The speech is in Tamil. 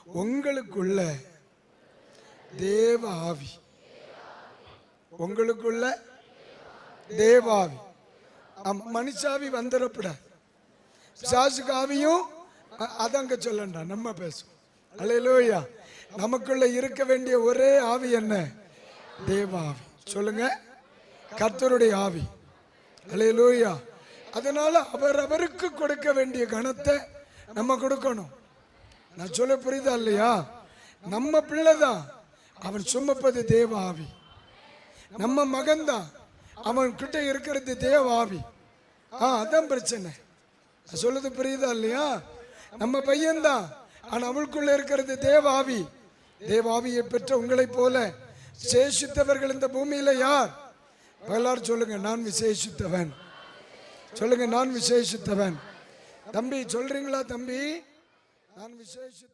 உங்களுக்குள்ள தேவ ஆவி, உங்களுக்குள்ள தேவாவி. மனுஷாவி வந்துடப்படாது. பிசாசுக்கு ஆவியும் அதங்க சொல்லண்டா, நம்ம பேசுவோம். அல்லேலூயா. நமக்குள்ள இருக்க வேண்டிய ஒரே ஆவி என்ன? தேவாவி. சொல்லுங்க, கர்த்தருடைய ஆவி. அல்லேலூயா. அதனால அவரவருக்கு கொடுக்க வேண்டிய கணத்தை நம்ம கொடுக்கணும். நான் சொல்ல புரியுதா இல்லையா? நம்ம பிள்ளைதான், அவன் சுமப்பது தேவ ஆவி. நம்ம மகன்தான், அவன் கிட்ட இருக்கிறது தேவ ஆவி. அதான் பிரச்சனை. சொல்லுது புரியுதா இல்லையா? நம்ம பையன்தான், ஆனா அவளுக்குள்ள இருக்கிறது தேவாவி. தேவாவியை பெற்ற உங்களை போல விசேஷித்தவர்கள் இந்த பூமியில யார்? எல்லாரும் சொல்லுங்க, நான் விசேஷித்தவன். சொல்லுங்க, நான் விசேஷித்தவன். தம்பி சொல்றீங்களா? தம்பி, நான் விசேஷித்த